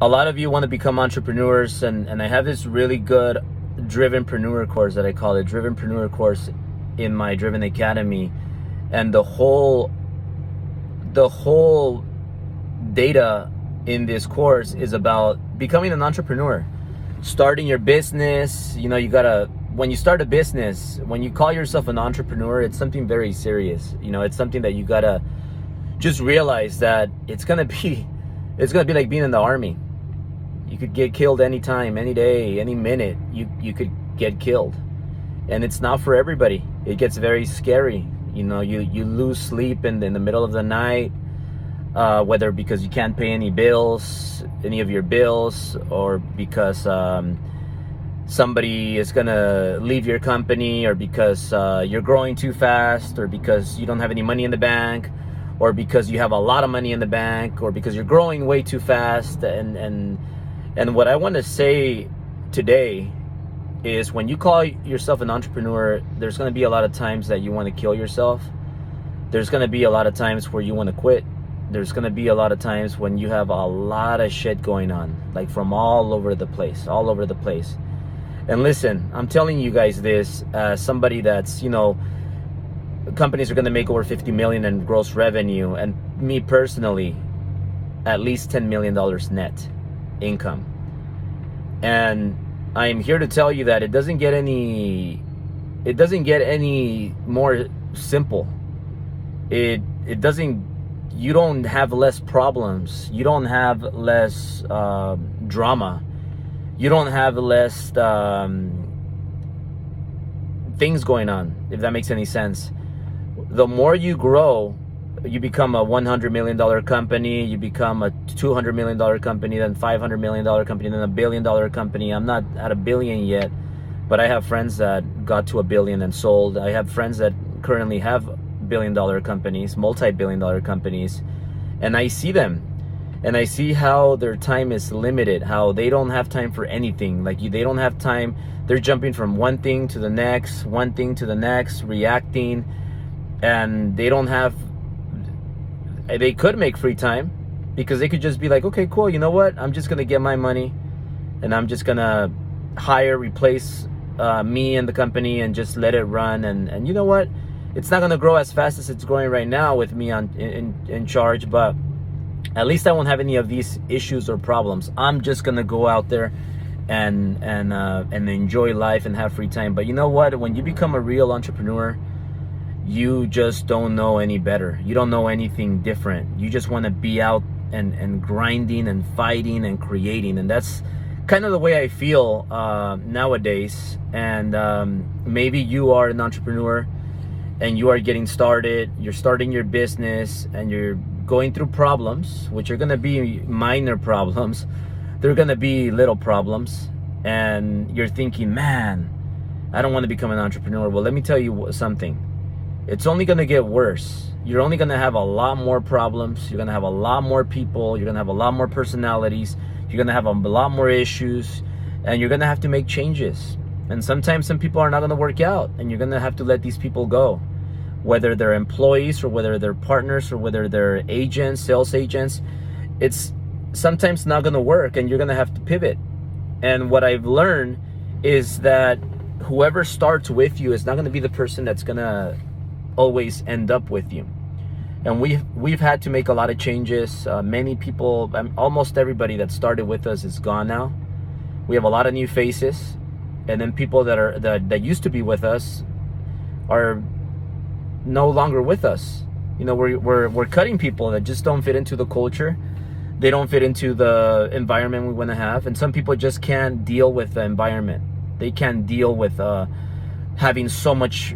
A lot of you want to become entrepreneurs, and I have this really good Drivenpreneur course that I call it Drivenpreneur course in my Driven Academy, and the whole data in this course is about becoming an entrepreneur, starting your business. You gotta, when you start a business, when you call yourself an entrepreneur, it's something very serious. It's something that you gotta just realize that it's gonna be like being in the army. You could get killed anytime, any day, any minute. You could get killed, and it's not for everybody. It gets very scary. You lose sleep in the middle of the night, whether because you can't pay any of your bills, or because somebody is gonna leave your company, or because you're growing too fast, or because you don't have any money in the bank, or because you have a lot of money in the bank, or because you're growing way too fast. And what I want to say today is, when you call yourself an entrepreneur, there's going to be a lot of times that you want to kill yourself. There's going to be a lot of times where you want to quit. There's going to be a lot of times when you have a lot of shit going on, like from all over the place. And listen, I'm telling you guys this as somebody that's, companies are going to make over 50 million in gross revenue, and me personally, at least $10 million net income. And I am here to tell you that it doesn't get any more simple. It doesn't. You don't have less problems. You don't have less drama. You don't have less things going on, if that makes any sense. The more you grow, you become a $100 million company, you become a $200 million company, then $500 million company, then $1 billion company. I'm not at $1 billion yet, but I have friends that got to $1 billion and sold. I have friends that currently have $1 billion companies, multi-billion dollar companies, and I see them, and I see how their time is limited, how they don't have time for anything. They don't have time. They're jumping from one thing to the next, reacting, and they could make free time, because they could just be like, okay, cool, you know what? I'm just going to get my money, and I'm just going to replace me and the company, and just let it run. And you know what? It's not going to grow as fast as it's growing right now with me in charge, but at least I won't have any of these issues or problems. I'm just going to go out there and enjoy life and have free time. But you know what? When you become a real entrepreneur, you just don't know any better. You don't know anything different. You just want to be out and grinding and fighting and creating. And that's kind of the way I feel nowadays. And maybe you are an entrepreneur and you are getting started. You're starting your business and you're going through problems, which are going to be minor problems. They're going to be little problems. And you're thinking, man, I don't want to become an entrepreneur. Well, let me tell you something. It's only going to get worse. You're only going to have a lot more problems. You're going to have a lot more people. You're going to have a lot more personalities. You're going to have a lot more issues. And you're going to have to make changes. And sometimes some people are not going to work out. And you're going to have to let these people go. Whether they're employees, or whether they're partners, or whether they're agents, sales agents. It's sometimes not going to work. And you're going to have to pivot. And what I've learned is that whoever starts with you is not going to be the person that's going to always end up with you. And we've had to make a lot of changes. Many people, almost everybody that started with us is gone now. We have a lot of new faces, and then people that used to be with us are no longer with us. We're cutting people that just don't fit into the culture. They don't fit into the environment we want to have. And some people just can't deal with the environment. They can't deal with having so much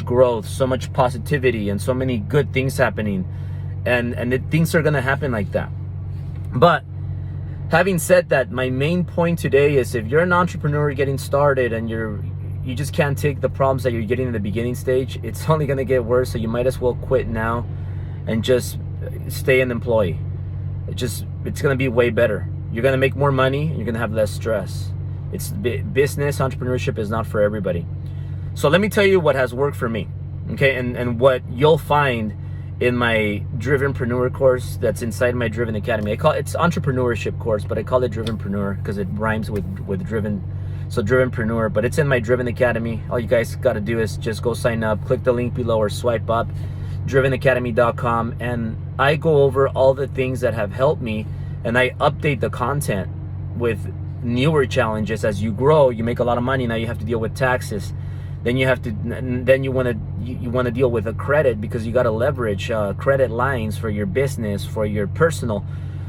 growth, so much positivity, and so many good things happening, and things are gonna happen like that. But having said that, my main point today is, if you're an entrepreneur getting started and you just can't take the problems that you're getting in the beginning stage, it's only gonna get worse. So you might as well quit now and just stay an employee. It's gonna be way better. You're gonna make more money, and you're gonna have less stress. Business entrepreneurship is not for everybody. So let me tell you what has worked for me, okay? And what you'll find in my Drivenpreneur course that's inside my Driven Academy. It's Entrepreneurship course, but I call it Drivenpreneur because it rhymes with Driven. So Drivenpreneur, but it's in my Driven Academy. All you guys got to do is just go sign up, click the link below or swipe up, drivenacademy.com, and I go over all the things that have helped me, and I update the content with newer challenges. As you grow, you make a lot of money, now you have to deal with taxes. Then you want to deal with a credit because you got to leverage credit lines for your business, for your personal.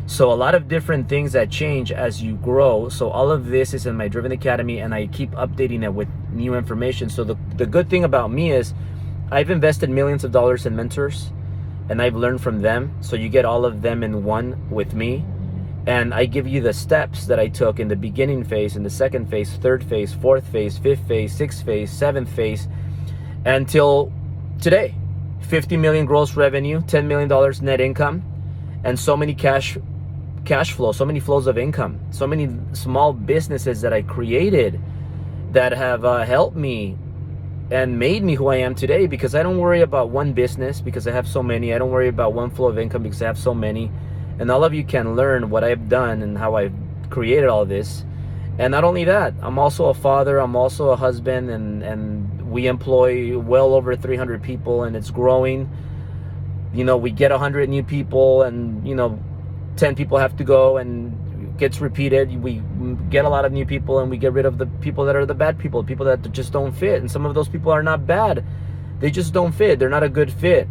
So a lot of different things that change as you grow. So all of this is in my Driven Academy, and I keep updating it with new information. So the good thing about me is I've invested millions of dollars in mentors, and I've learned from them. So you get all of them in one with me. And I give you the steps that I took in the beginning phase, in the second phase, third phase, fourth phase, fifth phase, sixth phase, seventh phase, until today. 50 million gross revenue, $10 million net income, and so many cash flow, so many flows of income, so many small businesses that I created that have helped me and made me who I am today, because I don't worry about one business because I have so many. I don't worry about one flow of income because I have so many. And all of you can learn what I've done and how I've created all this. And not only that, I'm also a father, I'm also a husband, and we employ well over 300 people, and it's growing. You know, we get 100 new people, and 10 people have to go, and it gets repeated. We get a lot of new people, and we get rid of the people that are the bad people that just don't fit. And some of those people are not bad, they just don't fit. They're not a good fit.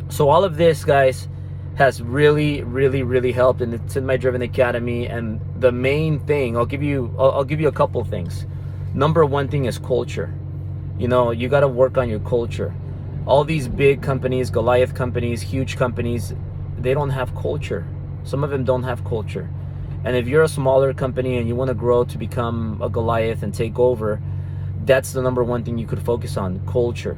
So all of this, guys, has really helped, and it's in my Driven Academy. And the main thing, I'll give you a couple things. Number one thing is culture. You got to work on your culture. All these big companies, Goliath companies, huge companies, they don't have culture. Some of them don't have culture. And if you're a smaller company and you want to grow to become a Goliath and take over, that's the number one thing you could focus on. Culture.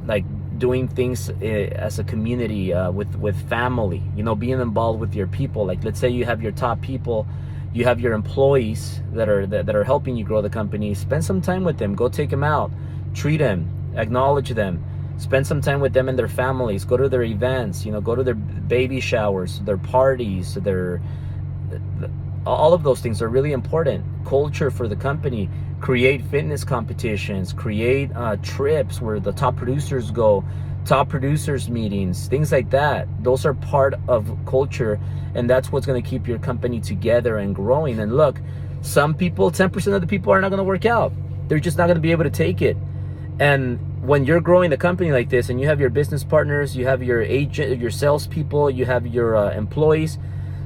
Like doing things as a community, with family, being involved with your people. Like, let's say you have your top people, you have your employees that are helping you grow the company. Spend some time with them, go take them out, treat them, acknowledge them, spend some time with them and their families, go to their events, go to their baby showers, their parties, all of those things are really important. Culture for the company. Create fitness competitions, create trips where the top producers go, top producers meetings, things like that. Those are part of culture, and that's what's going to keep your company together and growing. And look, some people, 10% of the people are not going to work out. They're just not going to be able to take it. And when you're growing a company like this, and you have your business partners, you have your agent, your salespeople, you have your employees,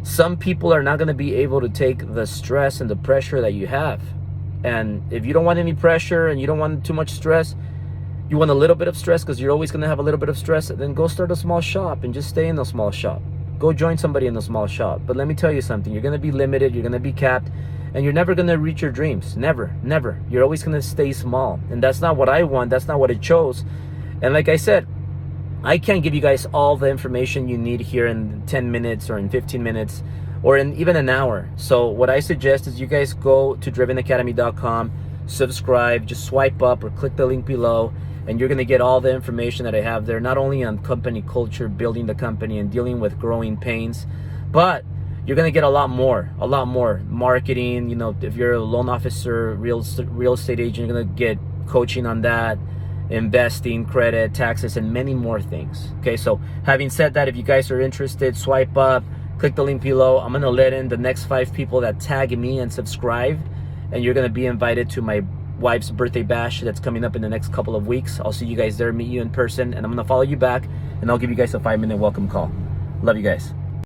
some people are not going to be able to take the stress and the pressure that you have. And if you don't want any pressure and you don't want too much stress, you want a little bit of stress because you're always going to have a little bit of stress, then go start a small shop and just stay in a small shop. Go join somebody in a small shop. But let me tell you something, you're going to be limited, you're going to be capped, and you're never going to reach your dreams. Never. You're always going to stay small. And that's not what I want. That's not what I chose. And like I said, I can't give you guys all the information you need here in 10 minutes or in 15 minutes. Or in even an hour. So what I suggest is you guys go to drivenacademy.com, subscribe, just swipe up or click the link below, and you're going to get all the information that I have there, not only on company culture, building the company and dealing with growing pains, but you're going to get a lot more marketing. If you're a loan officer, real estate agent, you're going to get coaching on that, investing, credit, taxes, and many more things. Okay, so having said that, if you guys are interested, swipe up, click the link below. I'm going to let in the next 5 people that tag me and subscribe, and you're going to be invited to my wife's birthday bash that's coming up in the next couple of weeks. I'll see you guys there, meet you in person, and I'm going to follow you back, and I'll give you guys a 5-minute welcome call. Love you guys.